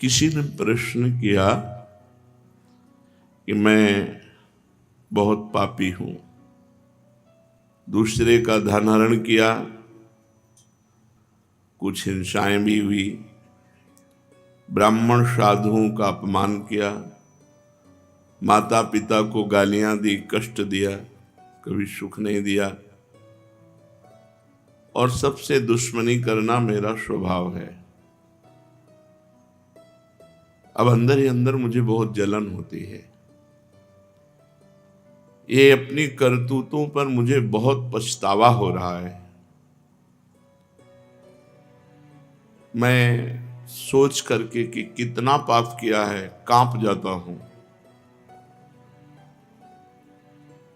किसी ने प्रश्न किया कि मैं बहुत पापी हूं, दूसरे का धन हरण किया, कुछ हिंसाएं भी हुई, ब्राह्मण साधुओं का अपमान किया, माता पिता को गालियां दी, कष्ट दिया, कभी सुख नहीं दिया, और सबसे दुश्मनी करना मेरा स्वभाव है। अब अंदर ही अंदर मुझे बहुत जलन होती है। ये अपनी करतूतों पर मुझे बहुत पछतावा हो रहा है। मैं सोच करके कि कितना पाप किया है कांप जाता हूं,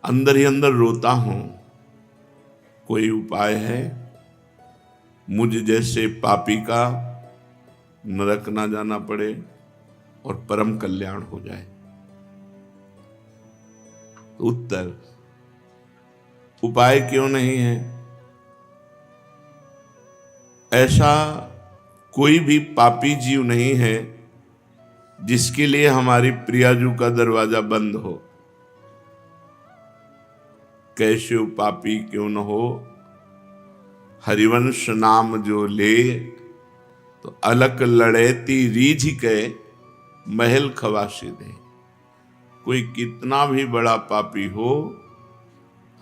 अंदर ही अंदर रोता हूं। कोई उपाय है मुझ जैसे पापी का नरक ना जाना पड़े और परम कल्याण हो जाए? तो उत्तर, उपाय क्यों नहीं है? ऐसा कोई भी पापी जीव नहीं है जिसके लिए हमारी प्रियाजू का दरवाजा बंद हो। कैसे पापी क्यों न हो, हरिवंश नाम जो ले, तो अलक लड़ेती रीझ के महल खवासी दे। कोई कितना भी बड़ा पापी हो,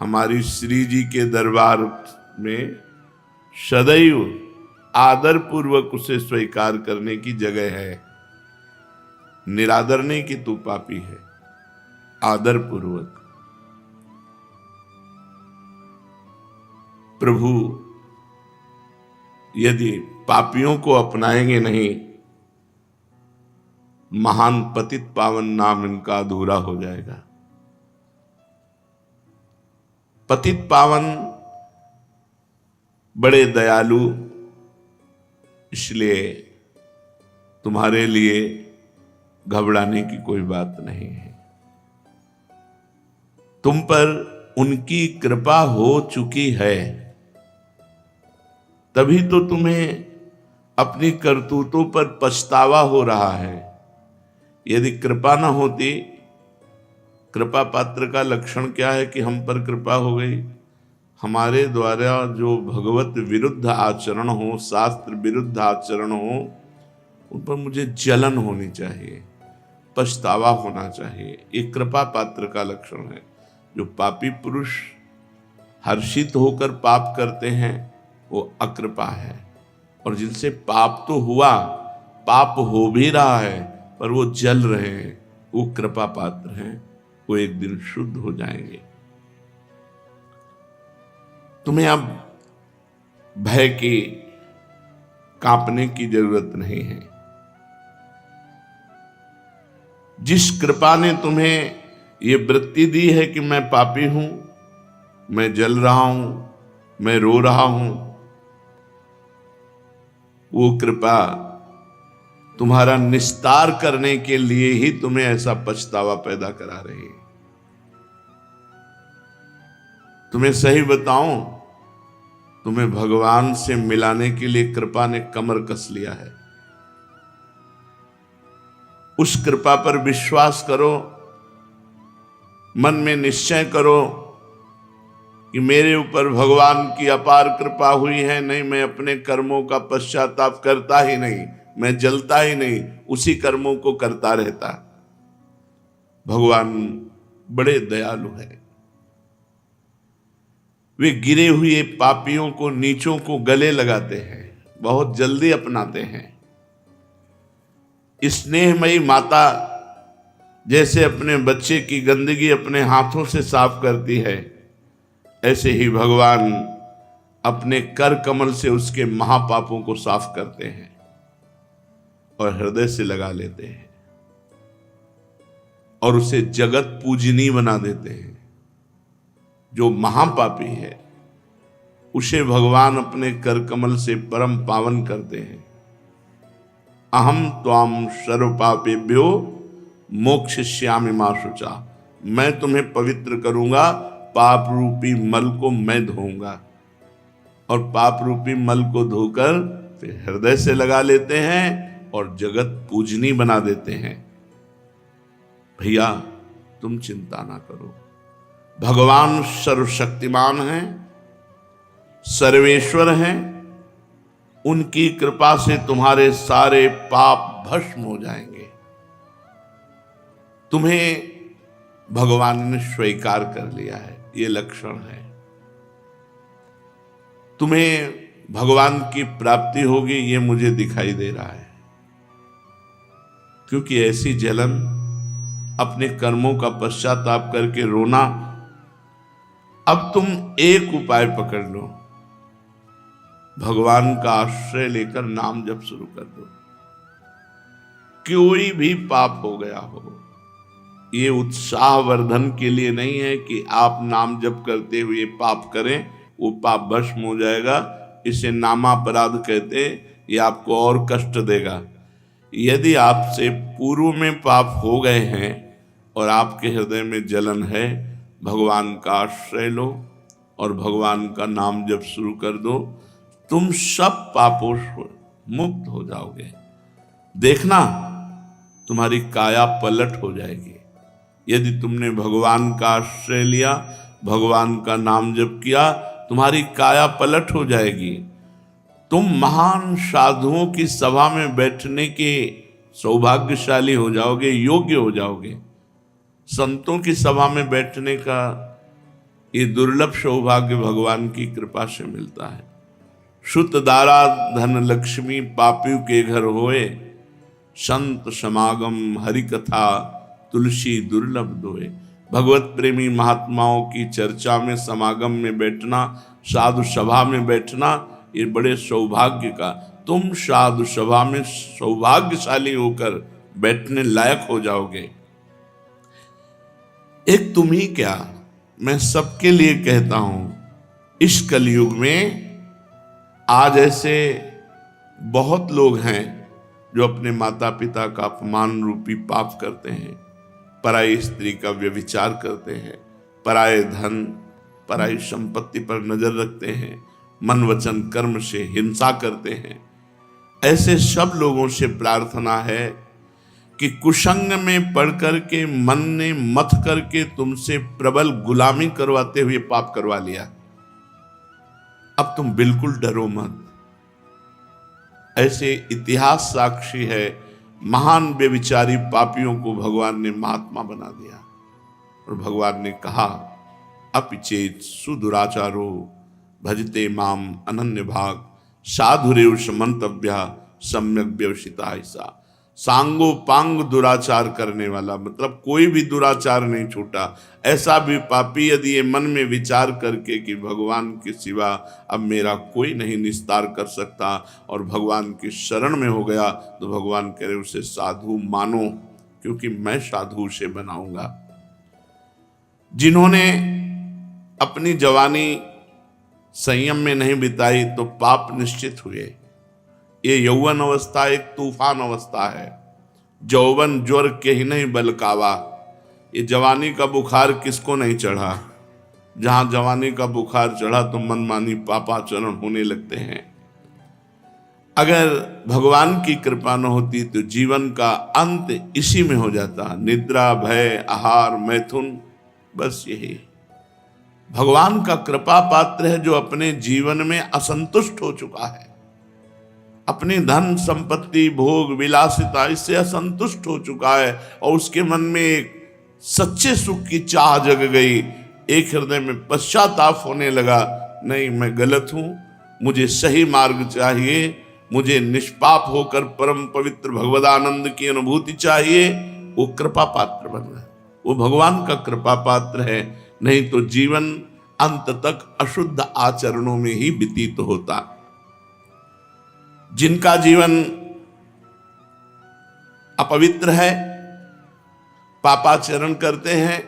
हमारी श्री जी के दरबार में सदैव आदर पूर्वक उसे स्वीकार करने की जगह है। निरादर नहीं कि तू पापी है, आदर पूर्वक। प्रभु यदि पापियों को अपनाएंगे नहीं, महान पतित पावन नाम इनका अधूरा हो जाएगा। पतित पावन बड़े दयालु, इसलिए तुम्हारे लिए घबराने की कोई बात नहीं है। तुम पर उनकी कृपा हो चुकी है, तभी तो तुम्हें अपनी करतूतों पर पछतावा हो रहा है। यदि कृपा न होती, कृपा पात्र का लक्षण क्या है कि हम पर कृपा हो गई। हमारे द्वारा जो भगवत विरुद्ध आचरण हो, शास्त्र विरुद्ध आचरण हो, उन पर मुझे जलन होनी चाहिए, पछतावा होना चाहिए। ये कृपा पात्र का लक्षण है। जो पापी पुरुष हर्षित होकर पाप करते हैं वो अकृपा है, और जिनसे पाप तो हुआ, पाप हो भी रहा है, पर वो जल रहे हैं, वो कृपा पात्र हैं। वो एक दिन शुद्ध हो जाएंगे। तुम्हें अब भय की, कांपने की जरूरत नहीं है। जिस कृपा ने तुम्हें ये वृत्ति दी है कि मैं पापी हूं, मैं जल रहा हूं, मैं रो रहा हूं, वो कृपा तुम्हारा निस्तार करने के लिए ही तुम्हें ऐसा पछतावा पैदा करा रही है। तुम्हें सही बताऊं, तुम्हें भगवान से मिलाने के लिए कृपा ने कमर कस लिया है। उस कृपा पर विश्वास करो, मन में निश्चय करो कि मेरे ऊपर भगवान की अपार कृपा हुई है। नहीं, मैं अपने कर्मों का पश्चाताप करता ही नहीं, मैं जलता ही नहीं, उसी कर्मों को करता रहता। भगवान बड़े दयालु हैं। वे गिरे हुए पापियों को, नीचों को गले लगाते हैं, बहुत जल्दी अपनाते हैं। स्नेहमयी माता जैसे अपने बच्चे की गंदगी अपने हाथों से साफ करती है, ऐसे ही भगवान अपने कर कमल से उसके महापापों को साफ करते हैं और हृदय से लगा लेते हैं, और उसे जगत पूजनीय बना देते हैं। जो महापापी है उसे भगवान अपने कर कमल से परम पावन करते हैं। अहम त्वाम सर्व पापेभ्यो मोक्षयिष्यामि मा शुचा। मैं तुम्हें पवित्र करूंगा, पाप रूपी मल को मैं धोऊंगा। और पाप रूपी मल को धोकर फिर हृदय से लगा लेते हैं, और जगत पूजनी बना देते हैं। भैया तुम चिंता ना करो, भगवान सर्वशक्तिमान हैं, सर्वेश्वर हैं, उनकी कृपा से तुम्हारे सारे पाप भस्म हो जाएंगे। तुम्हें भगवान ने स्वीकार कर लिया है, ये लक्षण है। तुम्हें भगवान की प्राप्ति होगी, ये मुझे दिखाई दे रहा है। क्योंकि ऐसी जलन, अपने कर्मों का पश्चाताप करके रोना। अब तुम एक उपाय पकड़ लो, भगवान का आश्रय लेकर नाम जप शुरू कर दो। कोई भी पाप हो गया हो, ये उत्साहवर्धन के लिए नहीं है कि आप नाम जप करते हुए पाप करें, वो पाप भस्म हो जाएगा। इसे नामापराध कहते हैं, ये आपको और कष्ट देगा। यदि आपसे पूर्व में पाप हो गए हैं और आपके हृदय में जलन है, भगवान का आश्रय लो और भगवान का नाम जप शुरू कर दो, तुम सब पापों से मुक्त हो जाओगे। देखना तुम्हारी काया पलट हो जाएगी। यदि तुमने भगवान का आश्रय लिया, भगवान का नाम जप किया, तुम्हारी काया पलट हो जाएगी। तुम महान साधुओं की सभा में बैठने के सौभाग्यशाली हो जाओगे, योग्य हो जाओगे। संतों की सभा में बैठने का ये दुर्लभ सौभाग्य भगवान की कृपा से मिलता है। शुत दारा धन लक्ष्मी पापियों के घर होए, संत समागम हरि कथा तुलसी दुर्लभ दोए। भगवत प्रेमी महात्माओं की चर्चा में, समागम में बैठना, साधु सभा में बैठना, ये बड़े सौभाग्य का। तुम साधु सभा में सौभाग्यशाली होकर बैठने लायक हो जाओगे। एक तुम ही क्या, मैं सबके लिए कहता हूं, इस कलयुग में आज ऐसे बहुत लोग हैं जो अपने माता पिता का अपमान रूपी पाप करते हैं, पराई स्त्री का व्यभिचार करते हैं, पराये धन पराई संपत्ति पर नजर रखते हैं, मन वचन कर्म से हिंसा करते हैं। ऐसे सब लोगों से प्रार्थना है कि कुसंग में पढ़ करके, मन ने मथ करके तुमसे प्रबल गुलामी करवाते हुए पाप करवा लिया। अब तुम बिल्कुल डरो मत। ऐसे इतिहास साक्षी है, महान व्यभिचारी पापियों को भगवान ने महात्मा बना दिया और भगवान ने कहा, अपिचेत सुदुराचारो भजते माम अनन्य भाग साधुरेव समंतव्या सम्यक व्यवसिता ऐसा। सांगो पांग दुराचार करने वाला, मतलब कोई भी दुराचार नहीं छूटा। ऐसा भी पापी यदि ये मन में विचार करके कि भगवान के सिवा अब मेरा कोई नहीं निस्तार कर सकता और भगवान की शरण में हो गया, तो भगवान कह रहे उसे साधु मानो, क्योंकि मैं साधु से बनाऊंगा। जिन्होंने अपनी जवानी संयम में नहीं बिताई तो पाप निश्चित हुए। ये यौवन अवस्था एक तूफान अवस्था है। जौवन ज्वर के ही नहीं बलकावा। ये जवानी का बुखार किसको नहीं चढ़ा। जहां जवानी का बुखार चढ़ा तो मनमानी पापाचरण होने लगते हैं। अगर भगवान की कृपा न होती तो जीवन का अंत इसी में हो जाता। निद्रा, भय, आहार, मैथुन, बस यही। भगवान का कृपा पात्र है जो अपने जीवन में असंतुष्ट हो चुका है, अपनी धन संपत्ति भोग विलासिता इससे असंतुष्ट हो चुका है और उसके मन में एक सच्चे सुख की चाह जग गई। एक हृदय में पश्चाताप होने लगा, नहीं मैं गलत हूं, मुझे सही मार्ग चाहिए, मुझे निष्पाप होकर परम पवित्र भगवदानंद की अनुभूति चाहिए। वो कृपा पात्र बन गया, वो भगवान का कृपा पात्र है। नहीं तो जीवन अंत तक अशुद्ध आचरणों में ही व्यतीत होता। जिनका जीवन अपवित्र है, पापाचरण करते हैं,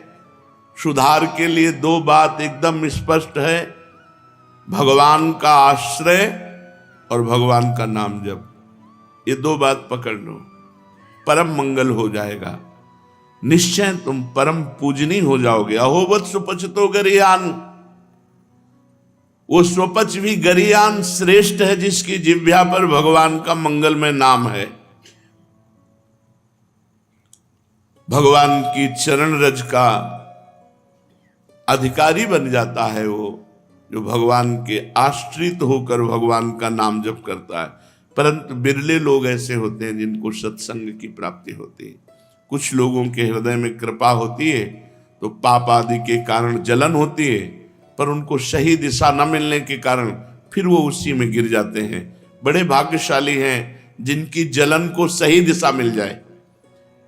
सुधार के लिए दो बात एकदम स्पष्ट है, भगवान का आश्रय और भगवान का नाम जप। ये दो बात पकड़ लो, परम मंगल हो जाएगा। निश्चय तुम परम पूजनीय हो जाओगे। अहोवत सुपचितो गरियान, वो स्वपच भी गरियान श्रेष्ठ है जिसकी जिह्वा पर भगवान का मंगलमय नाम है। भगवान की चरण रज का अधिकारी बन जाता है वो, जो भगवान के आश्रित होकर भगवान का नाम जप करता है। परंतु बिरले लोग ऐसे होते हैं जिनको सत्संग की प्राप्ति होती है। कुछ लोगों के हृदय में कृपा होती है तो पाप आदि के कारण जलन होती है, पर उनको सही दिशा न मिलने के कारण फिर वो उसी में गिर जाते हैं। बड़े भाग्यशाली हैं जिनकी जलन को सही दिशा मिल जाए,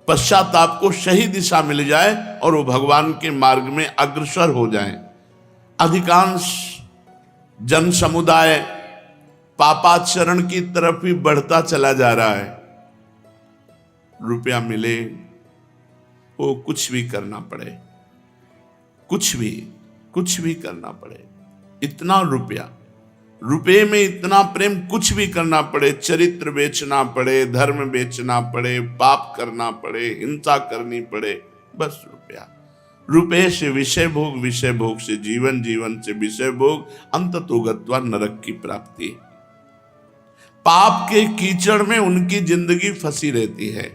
पश्चाताप को सही दिशा मिल जाए और वो भगवान के मार्ग में अग्रसर हो जाएं। अधिकांश जन समुदाय पापाचरण की तरफ ही बढ़ता चला जा रहा है। रुपया मिले वो कुछ भी करना पड़े, कुछ भी करना पड़े, इतना रुपये में इतना प्रेम, कुछ भी करना पड़े, चरित्र बेचना पड़े, धर्म बेचना पड़े, पाप करना पड़े, हिंसा करनी पड़े, बस रुपये से विषय भोग, विषय भोग से जीवन, जीवन से विषय भोग, अंततो गत्वा नरक की प्राप्ति। पाप के कीचड़ में उनकी जिंदगी फंसी रहती है।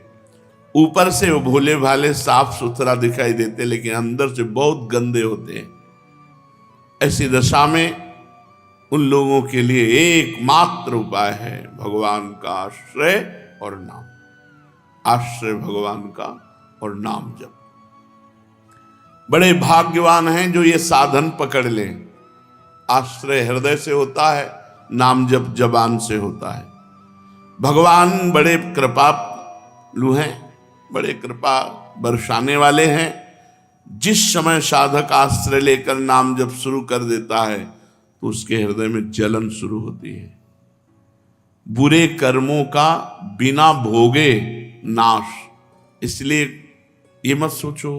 ऊपर से वो भोले भाले साफ सुथरा दिखाई देते, लेकिन अंदर से बहुत गंदे होते हैं। ऐसी दशा में उन लोगों के लिए एकमात्र उपाय है भगवान का आश्रय और नाम, आश्रय भगवान का और नाम जप। बड़े भाग्यवान हैं जो ये साधन पकड़ लें। आश्रय हृदय से होता है, नाम जप जबान से होता है। भगवान बड़े कृपालु हैं, बड़े कृपा बरसाने वाले हैं। जिस समय साधक आश्रय लेकर नाम जप शुरू कर देता है तो उसके हृदय में जलन शुरू होती है। बुरे कर्मों का बिना भोगे नाश। इसलिए ये मत सोचो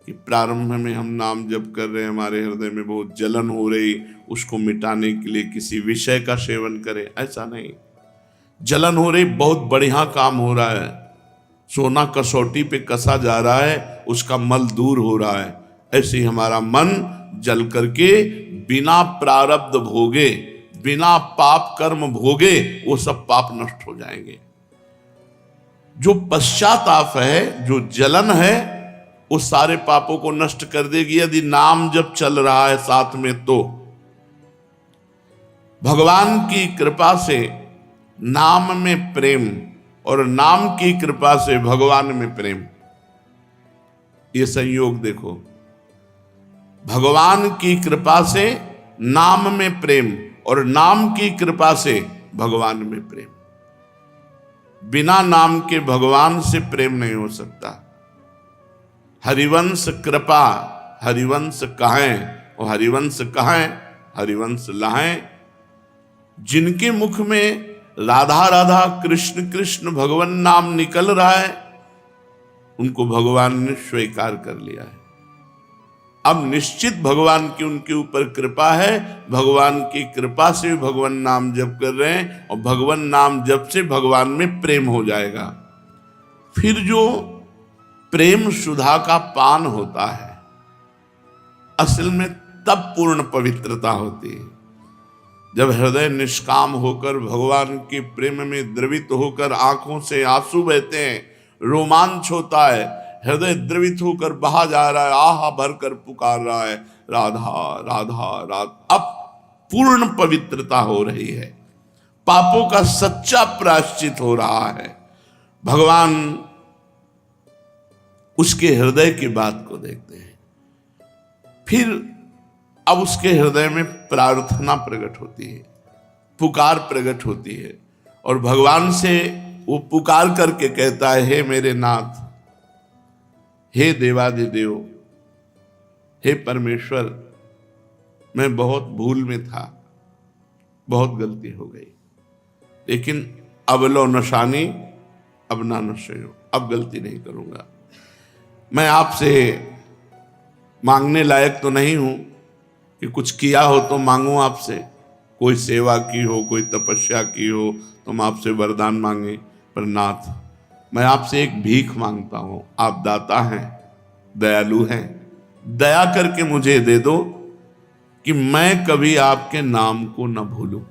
कि प्रारंभ में हम नाम जप कर रहे हैं, हमारे हृदय में बहुत जलन हो रही, उसको मिटाने के लिए किसी विषय का सेवन करें। ऐसा नहीं। जलन हो रही, बहुत बढ़िया काम हो रहा है, सोना कसौटी पे कसा जा रहा है, उसका मल दूर हो रहा है। ऐसे ही हमारा मन जल करके बिना प्रारब्ध भोगे, बिना पाप कर्म भोगे, वो सब पाप नष्ट हो जाएंगे। जो पश्चाताप है, जो जलन है, वो सारे पापों को नष्ट कर देगी यदि नाम जब चल रहा है साथ में। तो भगवान की कृपा से नाम में प्रेम और नाम की कृपा से भगवान में प्रेम, ये संयोग देखो। भगवान की कृपा से नाम में प्रेम और नाम की कृपा से भगवान में प्रेम। बिना नाम के भगवान से प्रेम नहीं हो सकता। हरिवंश कृपा, हरिवंश कहें और हरिवंश कहें, हरिवंश लाहें। जिनके मुख में राधा राधा कृष्ण कृष्ण भगवान नाम निकल रहा है, उनको भगवान ने स्वीकार कर लिया है। अब निश्चित भगवान की उनके ऊपर कृपा है, भगवान की कृपा से भगवान नाम जप कर रहे हैं और भगवान नाम जप से भगवान में प्रेम हो जाएगा। फिर जो प्रेम सुधा का पान होता है, असल में तब पूर्ण पवित्रता होती है जब हृदय निष्काम होकर भगवान के प्रेम में द्रवित होकर आंखों से आंसू बहते हैं, रोमांच होता है, हृदय द्रवित होकर बहा जा रहा है, आहा भरकर पुकार रहा है, राधा राधा राधा। अब पूर्ण पवित्रता हो रही है, पापों का सच्चा प्रायश्चित हो रहा है। भगवान उसके हृदय की बात को देखते हैं। फिर अब उसके हृदय में प्रार्थना प्रकट होती है, पुकार प्रकट होती है और भगवान से वो पुकार करके कहता है, हे मेरे नाथ, हे देवाधिदेव, हे परमेश्वर, मैं बहुत भूल में था, बहुत गलती हो गई, लेकिन अब लो नशानी अब ना नशयो, अब गलती नहीं करूंगा। मैं आपसे मांगने लायक तो नहीं हूं कि कुछ किया हो तो मांगूं आपसे, कोई सेवा की हो, कोई तपस्या की हो तो हम आपसे वरदान मांगे, पर नाथ मैं आपसे एक भीख मांगता हूं। आप दाता हैं, दयालु हैं, दया करके मुझे दे दो कि मैं कभी आपके नाम को न भूलूं,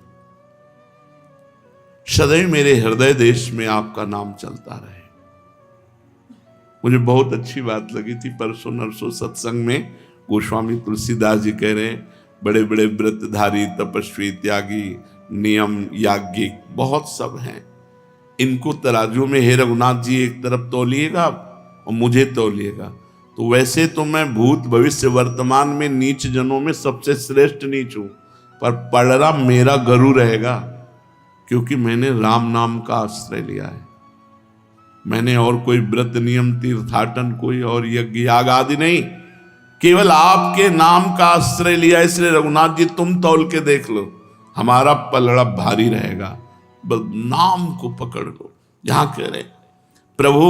सदैव मेरे हृदय देश में आपका नाम चलता रहे। मुझे बहुत अच्छी बात लगी थी परसों नरसों सत्संग में। गोस्वामी तुलसीदास जी कह रहे हैं बड़े बड़े व्रतधारी, तपस्वी, त्यागी, नियम याज्ञिक बहुत सब हैं, इनको तराजू में हे रघुनाथ जी एक तरफ तौलिएगा और मुझे तौलिएगा। तो वैसे तो मैं भूत भविष्य वर्तमान में नीच जनों में सबसे श्रेष्ठ नीच हूं, पर पलड़ा मेरा गरु रहेगा, क्योंकि मैंने राम नाम का आश्रय लिया है। मैंने और कोई व्रत नियम तीर्थाटन कोई और यज्ञ याग आदि नहीं, केवल आपके नाम का आश्रय लिया। इसलिए रघुनाथ जी तुम तौल के देख लो, हमारा पलड़ा भारी रहेगा, बस नाम को पकड़ लो। यहां कह रहे प्रभु,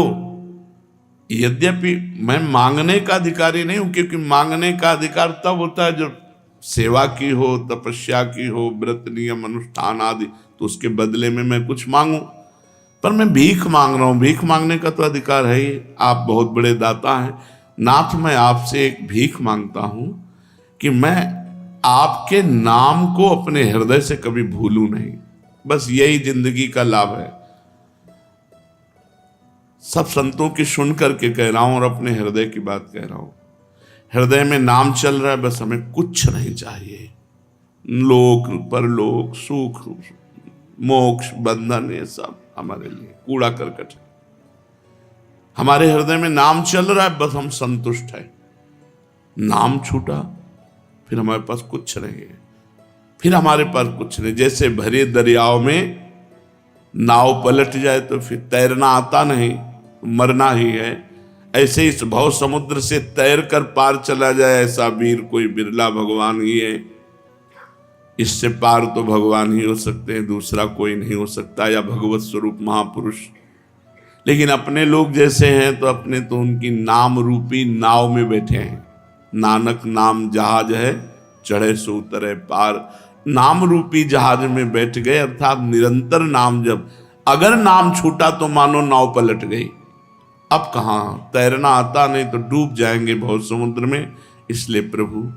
यद्यपि मैं मांगने का अधिकारी नहीं हूं, क्योंकि मांगने का अधिकार तब होता है जब सेवा की हो, तपस्या की हो, व्रत नियम अनुष्ठान आदि, तो उसके बदले में मैं कुछ मांगू। पर मैं भीख मांग रहा हूं, भीख मांगने का तो अधिकार है ही, आप बहुत बड़े दाता हैं। नाथ, मैं आपसे एक भीख मांगता हूं कि मैं आपके नाम को अपने हृदय से कभी भूलूं नहीं। बस यही जिंदगी का लाभ है। सब संतों की सुन करके कह रहा हूं और अपने हृदय की बात कह रहा हूं। हृदय में नाम चल रहा है, बस हमें कुछ नहीं चाहिए। लोक परलोक सुख मोक्ष बंधन ये सब हमारे लिए कूड़ा करकट है। हमारे हृदय में नाम चल रहा है, बस हम संतुष्ट है। नाम छूटा फिर हमारे पास कुछ नहीं है, फिर हमारे पास कुछ नहीं। जैसे भरे दरियाओं में नाव पलट जाए तो फिर तैरना आता नहीं, मरना ही है। ऐसे इस भव समुद्र से तैर कर पार चला जाए ऐसा वीर कोई बिरला भगवान ही है। इससे पार तो भगवान ही हो सकते हैं, दूसरा कोई नहीं हो सकता, या भगवत स्वरूप महापुरुष। लेकिन अपने लोग जैसे हैं तो अपने तो उनकी नाम रूपी नाव में बैठे हैं। नानक नाम जहाज है, चढ़े सो उतरे पार। नाम रूपी जहाज में बैठ गए, अर्थात निरंतर नाम। जब अगर नाम छूटा तो मानो नाव पलट गई। अब कहां, तैरना आता नहीं तो डूब जाएंगे बहुत समुद्र में। इसलिए प्रभु,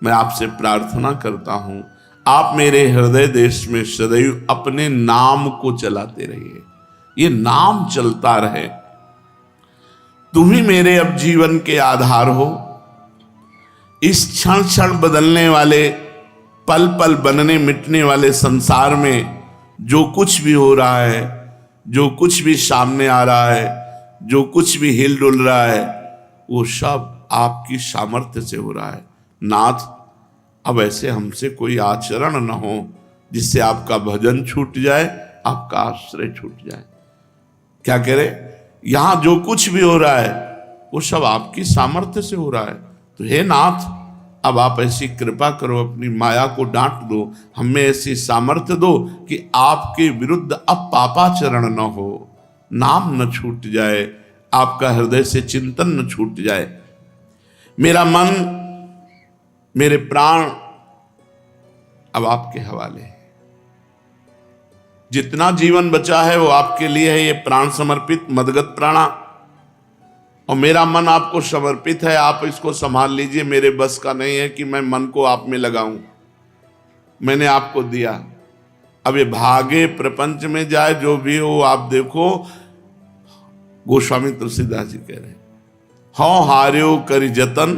मैं आपसे प्रार्थना करता हूं, आप मेरे हृदय देश में सदैव अपने नाम को चलाते रहिए, ये नाम चलता रहे। तुम ही मेरे अब जीवन के आधार हो। इस क्षण क्षण बदलने वाले, पल पल बनने मिटने वाले संसार में जो कुछ भी हो रहा है, जो कुछ भी सामने आ रहा है, जो कुछ भी हिल डुल रहा है, वो सब आपकी सामर्थ्य से हो रहा है। नाथ, अब ऐसे हमसे कोई आचरण न हो जिससे आपका भजन छूट जाए, आपका आश्रय छूट जाए। क्या कह रहे, यहां जो कुछ भी हो रहा है वो सब आपकी सामर्थ्य से हो रहा है। तो हे नाथ, अब आप ऐसी कृपा करो, अपनी माया को डांट दो, हमें ऐसी सामर्थ्य दो कि आपके विरुद्ध अब पापाचरण न हो, नाम न छूट जाए, आपका हृदय से चिंतन न छूट जाए। मेरा मन, मेरे प्राण अब आपके हवाले है। जितना जीवन बचा है वो आपके लिए है, ये प्राण समर्पित मदगत प्राणा। और मेरा मन आपको समर्पित है, आप इसको संभाल लीजिए। मेरे बस का नहीं है कि मैं मन को आप में लगाऊं, मैंने आपको दिया। अब ये भागे प्रपंच में जाए जो भी हो, आप देखो गोस्वामी तुलसीदास जी कह रहे हैं, हौ हार्यो करि जतन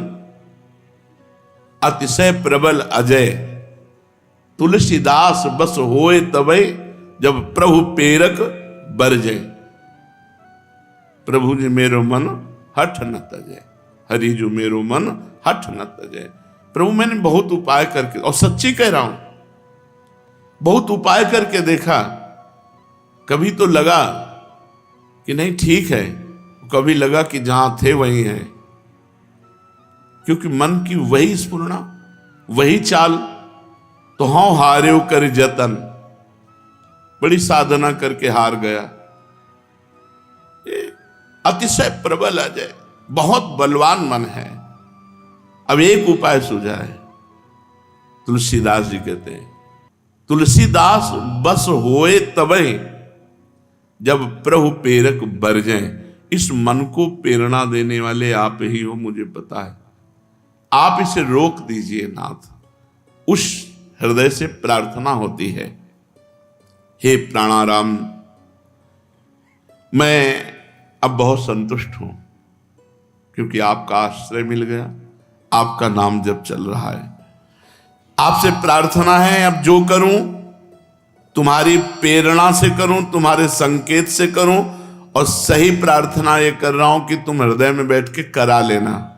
अतिशय प्रबल अजय, तुलसीदास बस होए तबै जब प्रभु पेरक बरजे। प्रभु जी मेरो मन हठ न तजय, हरि जो मेरो मन हठ न तजय। प्रभु, मैंने बहुत उपाय करके, और सच्ची कह रहा हूं, बहुत उपाय करके देखा। कभी तो लगा कि नहीं ठीक है, कभी लगा कि जहां थे वहीं है, क्योंकि मन की वही स्फुरना, वही चाल। तो हाँ हार्यो कर जतन, बड़ी साधना करके हार गया। अतिशय प्रबल अजय, बहुत बलवान मन है। अब एक उपाय सूझा है। तुलसीदास जी कहते हैं, तुलसीदास बस होए तबै जब प्रभु प्रेरक बरजें। इस मन को प्रेरणा देने वाले आप ही हो, मुझे पता है। आप इसे रोक दीजिए नाथ। उस हृदय से प्रार्थना होती है, हे प्राणाराम, मैं अब बहुत संतुष्ट हूं। क्योंकि आपका आश्रय मिल गया, आपका नाम जब चल रहा है। आपसे प्रार्थना है, अब जो करूं तुम्हारी प्रेरणा से करूं, तुम्हारे संकेत से करूं, और सही प्रार्थना ये कर रहा हूं कि तुम हृदय में बैठ के करा लेना।